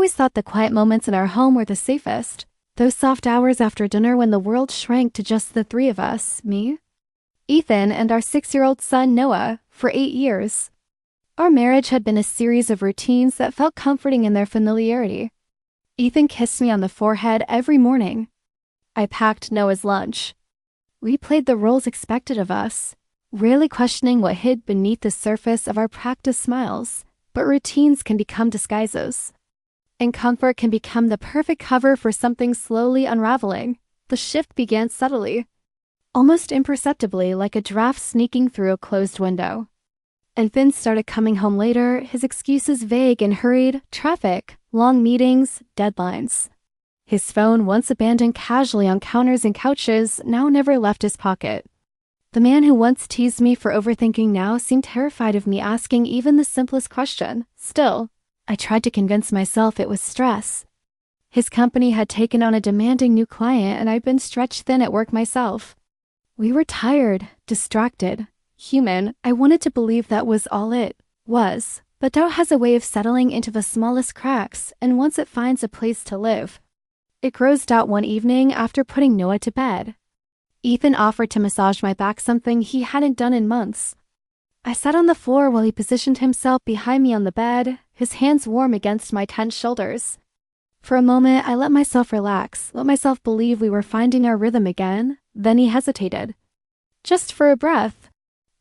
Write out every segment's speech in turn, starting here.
always thought the quiet moments in our home were the safest. Those soft hours after dinner when the world shrank to just the three of us, me, Ethan, and our 6-year-old son, Noah, for 8 years. Our marriage had been a series of routines that felt comforting in their familiarity. Ethan kissed me on the forehead every morning. I packed Noah's lunch. We played the roles expected of us, rarely questioning what hid beneath the surface of our practiced smiles. But routines can become disguises, and comfort can become the perfect cover for something slowly unraveling. The shift began subtly, almost imperceptibly, like a draft sneaking through a closed window. And Finn started coming home later, his excuses vague and hurried: traffic, long meetings, deadlines. His phone, once abandoned casually on counters and couches, now never left his pocket. The man who once teased me for overthinking now seemed terrified of me asking even the simplest question. Still, I tried to convince myself it was stress. His company had taken on a demanding new client, and I'd been stretched thin at work myself. We were tired, distracted, human. I wanted to believe that was all it was, but doubt has a way of settling into the smallest cracks, and once it finds a place to live, it grows doubt. One evening after putting Noah to bed, Ethan offered to massage my back, something he hadn't done in months. I sat on the floor while he positioned himself behind me on the bed, his hands warm against my tense shoulders. For a moment, I let myself relax, let myself believe we were finding our rhythm again. Then he hesitated, just for a breath,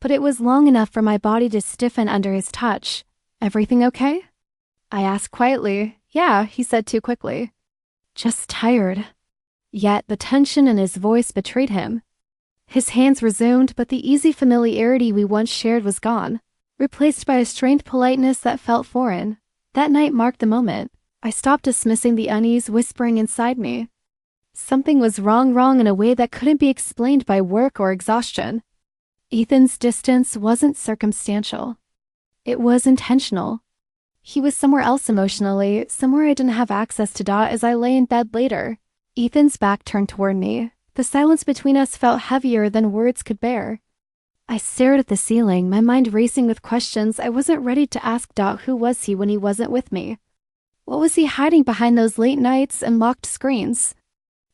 but it was long enough for my body to stiffen under his touch. "Everything okay?" I asked quietly. "Yeah," he said too quickly. "Just tired." Yet the tension in his voice betrayed him. His hands resumed, but the easy familiarity we once shared was gone, replaced by a strained politeness that felt foreign. That night marked the moment. I stopped dismissing the unease whispering inside me. Something was wrong in a way that couldn't be explained by work or exhaustion. Ethan's distance wasn't circumstantial. It was intentional. He was somewhere else emotionally, somewhere I didn't have access to. As I lay in bed later, Ethan's back turned toward me. The silence between us felt heavier than words could bear. I stared at the ceiling, my mind racing with questions I wasn't ready to ask. Who was he when he wasn't with me? What was he hiding behind those late nights and locked screens?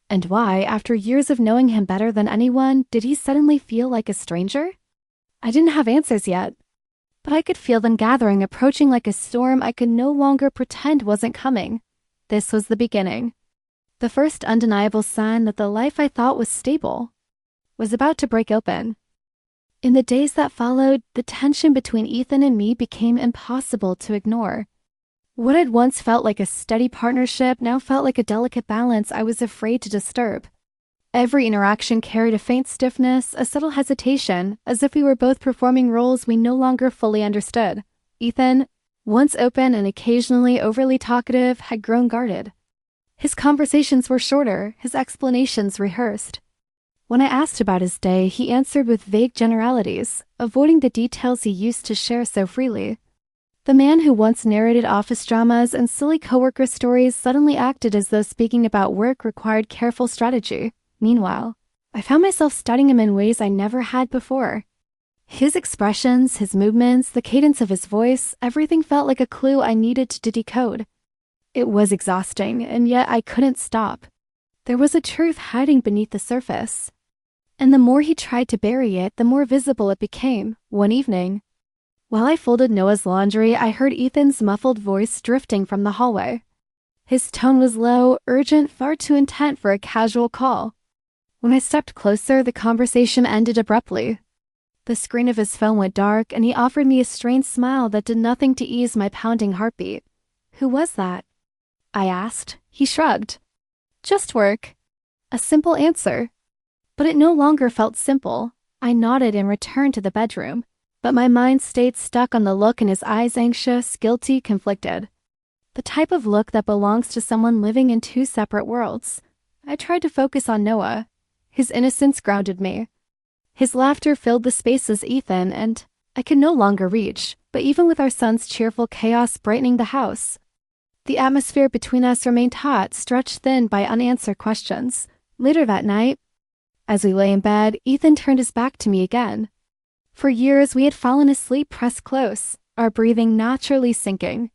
And why, after years of knowing him better than anyone, did he suddenly feel like a stranger? I didn't have answers yet, but I could feel them gathering, approaching like a storm I could no longer pretend wasn't coming. This was the beginning. The first undeniable sign that the life I thought was stable was about to break open. In the days that followed, the tension between Ethan and me became impossible to ignore. What had once felt like a steady partnership now felt like a delicate balance I was afraid to disturb. Every interaction carried a faint stiffness, a subtle hesitation, as if we were both performing roles we no longer fully understood. Ethan, once open and occasionally overly talkative, had grown guarded. His conversations were shorter, his explanations rehearsed. When I asked about his day, he answered with vague generalities, avoiding the details he used to share so freely. The man who once narrated office dramas and silly coworker stories suddenly acted as though speaking about work required careful strategy. Meanwhile, I found myself studying him in ways I never had before. His expressions, his movements, the cadence of his voice, everything felt like a clue I needed to decode. It was exhausting, and yet I couldn't stop. There was a truth hiding beneath the surface, and the more he tried to bury it, the more visible it became. One evening, while I folded Noah's laundry, I heard Ethan's muffled voice drifting from the hallway. His tone was low, urgent, far too intent for a casual call. When I stepped closer, the conversation ended abruptly. The screen of his phone went dark, and he offered me a strained smile that did nothing to ease my pounding heartbeat. "Who was that?" I asked. He shrugged. "Just work." A simple answer. But it no longer felt simple. I nodded and returned to the bedroom, but my mind stayed stuck on the look in his eyes, anxious, guilty, conflicted. The type of look that belongs to someone living in two separate worlds. I tried to focus on Noah. His innocence grounded me. His laughter filled the spaces Ethan and I could no longer reach, but even with our son's cheerful chaos brightening the house, the atmosphere between us remained hot, stretched thin by unanswered questions. Later that night, as we lay in bed, Ethan turned his back to me again. For years, we had fallen asleep pressed close, our breathing naturally sinking.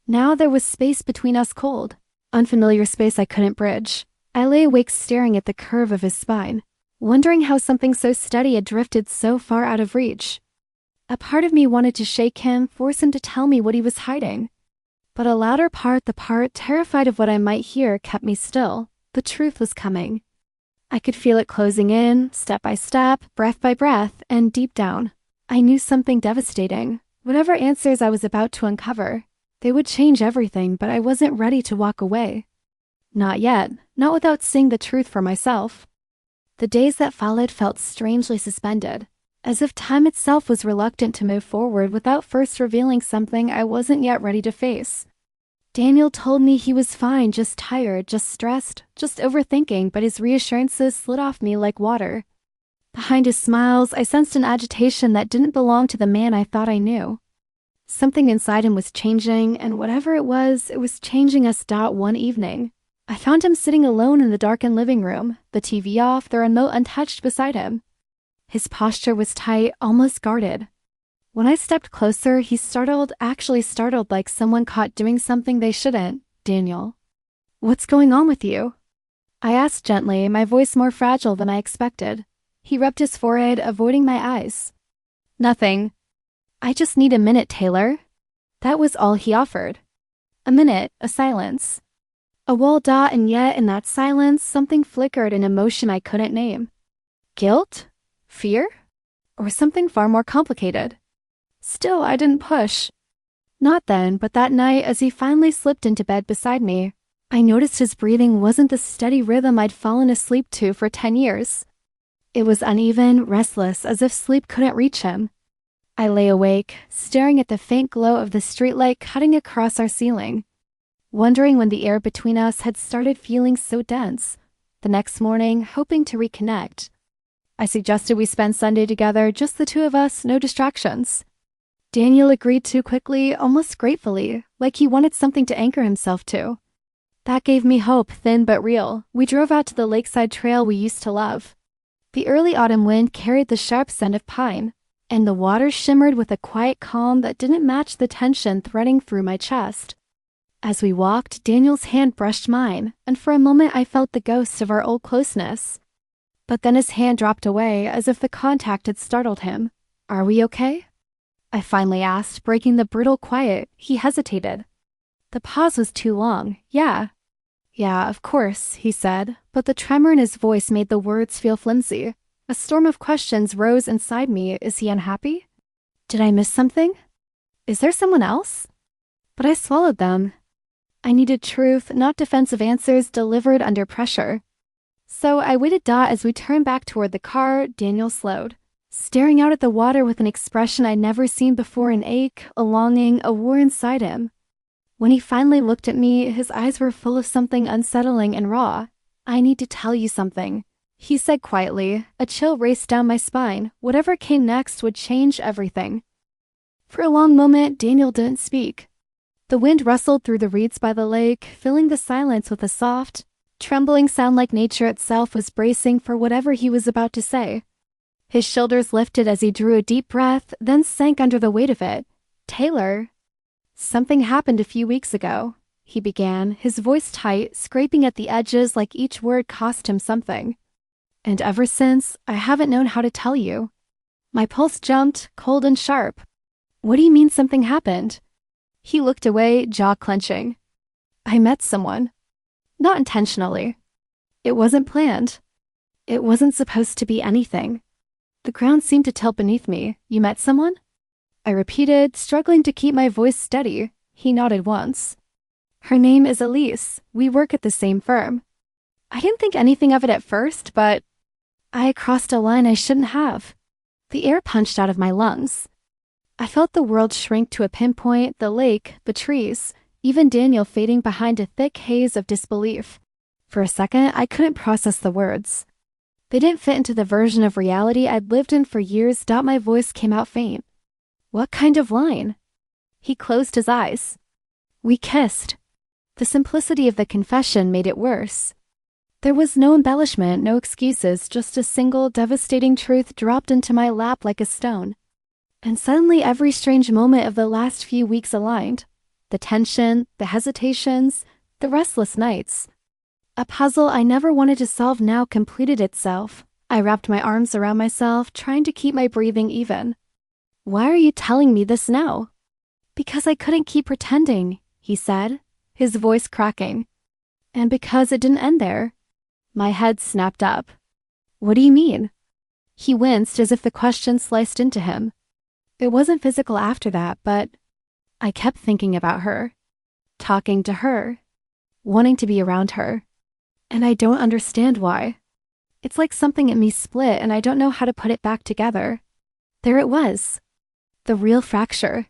Now there was space between us, cold, unfamiliar space I couldn't bridge. I lay awake staring at the curve of his spine, wondering how something so steady had drifted so far out of reach. A part of me wanted to shake him, force him to tell me what he was hiding. But a louder part, the part terrified of what I might hear, kept me still. The truth was coming. I could feel it closing in, step by step, breath by breath, and deep down, I knew something devastating. Whatever answers I was about to uncover, they would change everything, but I wasn't ready to walk away. Not yet, not without seeing the truth for myself. The days that followed felt strangely suspended, as if time itself was reluctant to move forward without first revealing something I wasn't yet ready to face. Daniel told me he was fine, just tired, just stressed, just overthinking, but his reassurances slid off me like water. Behind his smiles, I sensed an agitation that didn't belong to the man I thought I knew. Something inside him was changing, and whatever it was changing us. One evening, I found him sitting alone in the darkened living room, the TV off, the remote untouched beside him. His posture was tight, almost guarded. When I stepped closer, he startled, actually startled, like someone caught doing something they shouldn't. "Daniel, what's going on with you?" I asked gently, my voice more fragile than I expected. He rubbed his forehead, avoiding my eyes. "Nothing. I just need a minute, Taylor." That was all he offered. A minute, a silence. A wall. And yet in that silence, something flickered, an emotion I couldn't name. Guilt? Fear? Or something far more complicated? Still, I didn't push. Not then, but that night, as he finally slipped into bed beside me, I noticed his breathing wasn't the steady rhythm I'd fallen asleep to for 10 years. It was uneven, restless, as if sleep couldn't reach him. I lay awake, staring at the faint glow of the streetlight cutting across our ceiling, wondering when the air between us had started feeling so dense. The next morning, hoping to reconnect, I suggested we spend Sunday together, just the two of us, no distractions. Daniel agreed too quickly, almost gratefully, like he wanted something to anchor himself to. That gave me hope, thin but real. We drove out to the lakeside trail we used to love. The early autumn wind carried the sharp scent of pine, and the water shimmered with a quiet calm that didn't match the tension threading through my chest. As we walked, Daniel's hand brushed mine, and for a moment I felt the ghost of our old closeness. But then his hand dropped away, as if the contact had startled him. "Are we okay?" I finally asked, breaking the brittle quiet. He hesitated. The pause was too long. Yeah, of course, he said, but the tremor in his voice made the words feel flimsy. A storm of questions rose inside me. Is he unhappy? Did I miss something? Is there someone else? But I swallowed them. I needed truth, not defensive answers delivered under pressure. So I waited. As we turned back toward the car, Daniel slowed, staring out at the water with an expression I'd never seen before, an ache, a longing, a war inside him. When he finally looked at me, his eyes were full of something unsettling and raw. "I need to tell you something," he said quietly. A chill raced down my spine. Whatever came next would change everything. For a long moment, Daniel didn't speak. The wind rustled through the reeds by the lake, filling the silence with a soft, trembling sound like nature itself was bracing for whatever he was about to say. His shoulders lifted as he drew a deep breath, then sank under the weight of it. "Taylor, something happened a few weeks ago," he began, his voice tight, scraping at the edges like each word cost him something. "And ever since, I haven't known how to tell you." My pulse jumped, cold and sharp. "What do you mean something happened?" He looked away, jaw clenching. "I met someone. Not intentionally. It wasn't planned. It wasn't supposed to be anything." The ground seemed to tilt beneath me. "You met someone?" I repeated, struggling to keep my voice steady. He nodded once. "Her name is Elise. We work at the same firm." I didn't think anything of it at first, but I crossed a line I shouldn't have. The air punched out of my lungs. I felt the world shrink to a pinpoint, the lake, the trees, even Daniel fading behind a thick haze of disbelief. For a second, I couldn't process the words. They didn't fit into the version of reality I'd lived in for years. My voice came out faint. "What kind of line?" He closed his eyes. "We kissed." The simplicity of the confession made it worse. There was no embellishment, no excuses, just a single, devastating truth dropped into my lap like a stone. And suddenly every strange moment of the last few weeks aligned. The tension, the hesitations, the restless nights. A puzzle I never wanted to solve now completed itself. I wrapped my arms around myself, trying to keep my breathing even. "Why are you telling me this now?" "Because I couldn't keep pretending," he said, his voice cracking. "And because it didn't end there." My head snapped up. "What do you mean?" He winced as if the question sliced into him. "It wasn't physical after that, but I kept thinking about her, talking to her, wanting to be around her. And I don't understand why. It's like something in me split and I don't know how to put it back together." There it was. The real fracture.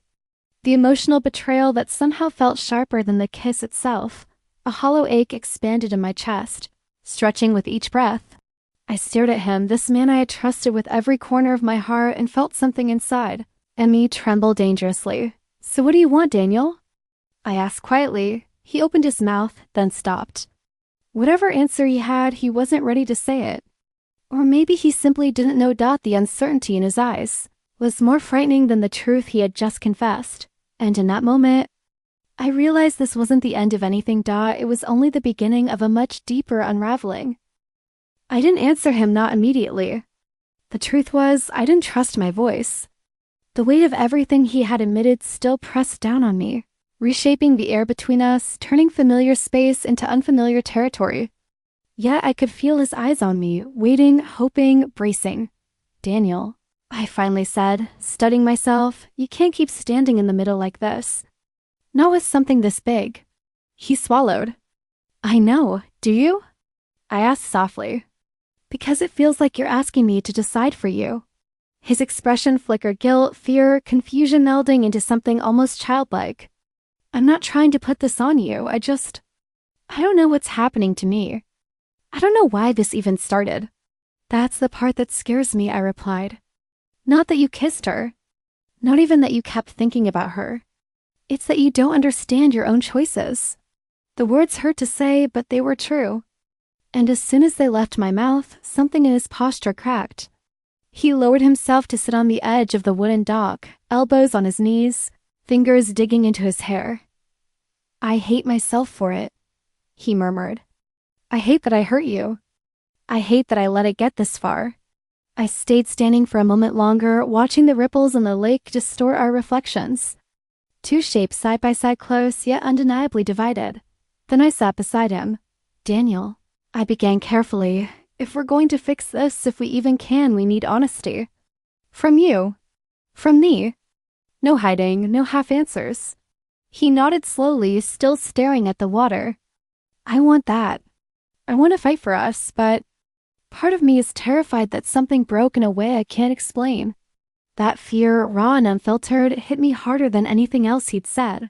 The emotional betrayal that somehow felt sharper than the kiss itself. A hollow ache expanded in my chest, stretching with each breath. I stared at him, this man I had trusted with every corner of my heart, and felt something inside, and me tremble dangerously. "So what do you want, Daniel?" I asked quietly. He opened his mouth, then stopped. Whatever answer he had, he wasn't ready to say it. Or maybe he simply didn't know. The uncertainty in his eyes was more frightening than the truth he had just confessed. And in that moment, I realized this wasn't the end of anything. It was only the beginning of a much deeper unraveling. I didn't answer him, not immediately. The truth was, I didn't trust my voice. The weight of everything he had admitted still pressed down on me, reshaping the air between us, turning familiar space into unfamiliar territory. Yet I could feel his eyes on me, waiting, hoping, bracing. "Daniel," I finally said, studying myself, "you can't keep standing in the middle like this. Not with something this big." He swallowed. "I know. Do you?" I asked softly. "Because it feels like you're asking me to decide for you." His expression flickered, guilt, fear, confusion melding into something almost childlike. "I'm not trying to put this on you. I don't know what's happening to me. I don't know why this even started." "That's the part that scares me," I replied. "Not that you kissed her. Not even that you kept thinking about her. It's that you don't understand your own choices." The words hurt to say, but they were true. And as soon as they left my mouth, something in his posture cracked. He lowered himself to sit on the edge of the wooden dock, elbows on his knees, fingers digging into his hair. "I hate myself for it," he murmured. "I hate that I hurt you. I hate that I let it get this far." I stayed standing for a moment longer, watching the ripples in the lake distort our reflections. Two shapes side by side, close, yet undeniably divided. Then I sat beside him. "Daniel," I began carefully, "if we're going to fix this, if we even can, we need honesty. From you. From me. No hiding, no half answers." He nodded slowly, still staring at the water. "I want that. I want to fight for us, but part of me is terrified that something broke in a way I can't explain." That fear, raw and unfiltered, hit me harder than anything else he'd said.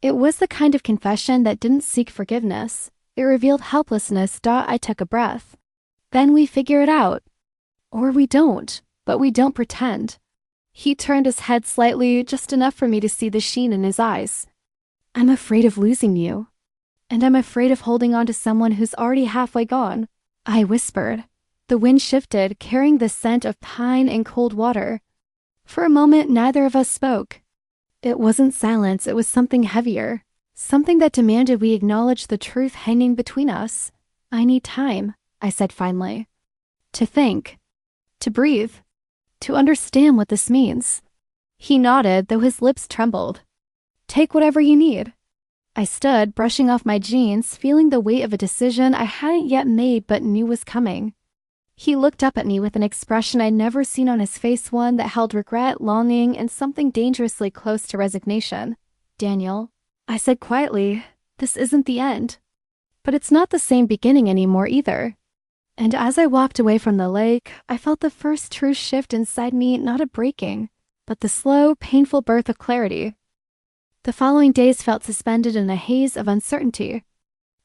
It was the kind of confession that didn't seek forgiveness. It revealed helplessness. I took a breath. "Then we figure it out. Or we don't, but we don't pretend." He turned his head slightly, just enough for me to see the sheen in his eyes. "I'm afraid of losing you. And I'm afraid of holding on to someone who's already halfway gone," I whispered. The wind shifted, carrying the scent of pine and cold water. For a moment, neither of us spoke. It wasn't silence, it was something heavier. Something that demanded we acknowledge the truth hanging between us. "I need time," I said finally. "To think. To breathe. To understand what this means." He nodded, though his lips trembled. "Take whatever you need." I stood, brushing off my jeans, feeling the weight of a decision I hadn't yet made but knew was coming. He looked up at me with an expression I'd never seen on his face, one that held regret, longing, and something dangerously close to resignation. "Daniel," I said quietly, "this isn't the end. But it's not the same beginning anymore either." And as I walked away from the lake, I felt the first true shift inside me, not a breaking, but the slow, painful birth of clarity. The following days felt suspended in a haze of uncertainty.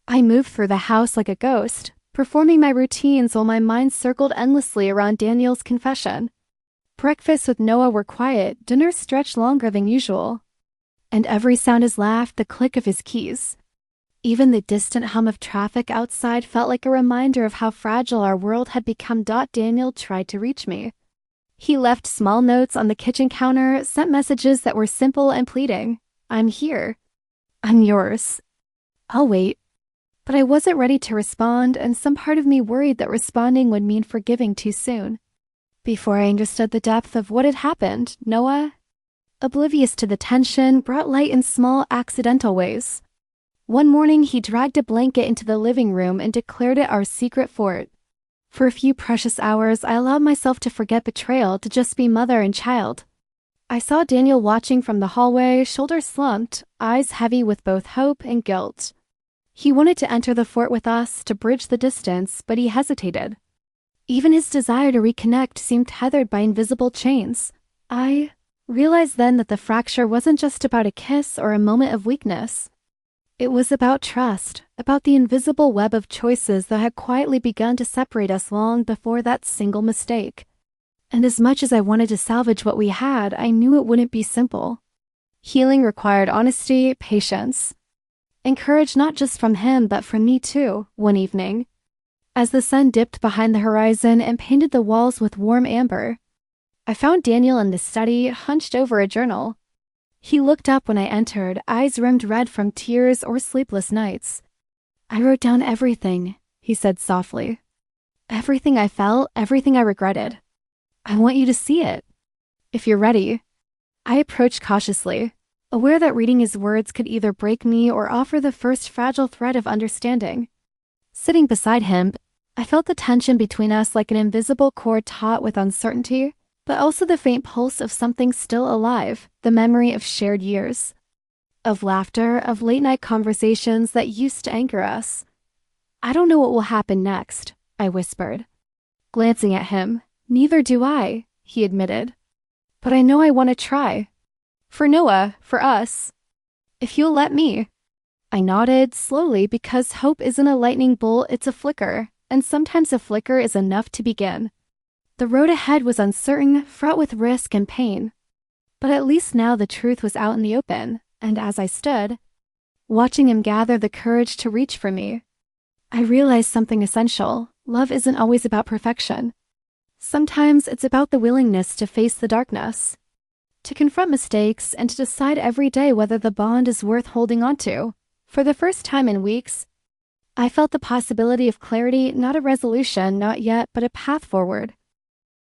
I moved through the house like a ghost, performing my routines while my mind circled endlessly around Daniel's confession. Breakfasts with Noah were quiet, dinners stretched longer than usual. And every sound his laugh, the click of his keys. Even the distant hum of traffic outside felt like a reminder of how fragile our world had become. Daniel tried to reach me. He left small notes on the kitchen counter, sent messages that were simple and pleading. "I'm here. I'm yours. I'll wait. But I wasn't ready to respond, and some part of me worried that responding would mean forgiving too soon. Before I understood the depth of what had happened, Noah, oblivious to the tension, brought light in small, accidental ways. One morning, he dragged a blanket into the living room and declared it our secret fort. For a few precious hours, I allowed myself to forget betrayal to just be mother and child. I saw Daniel watching from the hallway, shoulders slumped, eyes heavy with both hope and guilt. He wanted to enter the fort with us, to bridge the distance, but he hesitated. Even his desire to reconnect seemed tethered by invisible chains. I realized then that the fracture wasn't just about a kiss or a moment of weakness. It was about trust, about the invisible web of choices that had quietly begun to separate us long before that single mistake. And as much as I wanted to salvage what we had, I knew it wouldn't be simple. Healing required honesty, patience, and courage not just from him but from me too, one evening. As the sun dipped behind the horizon and painted the walls with warm amber, I found Daniel in the study, hunched over a journal. He looked up when I entered, eyes rimmed red from tears or sleepless nights. I wrote down everything, he said softly. Everything I felt, everything I regretted. I want you to see it. If you're ready. I approached cautiously, aware that reading his words could either break me or offer the first fragile thread of understanding. Sitting beside him, I felt the tension between us like an invisible cord taut with uncertainty, but also the faint pulse of something still alive, the memory of shared years. Of laughter, of late-night conversations that used to anchor us. I don't know what will happen next, I whispered. Glancing at him, neither do I, he admitted. But I know I want to try. For Noah, for us. If you'll let me. I nodded, slowly, because hope isn't a lightning bolt, it's a flicker, and sometimes a flicker is enough to begin. The road ahead was uncertain, fraught with risk and pain. But at least now the truth was out in the open, and as I stood, watching him gather the courage to reach for me, I realized something essential. Love isn't always about perfection. Sometimes it's about the willingness to face the darkness, to confront mistakes, and to decide every day whether the bond is worth holding on to. For the first time in weeks, I felt the possibility of clarity, not a resolution, not yet, but a path forward.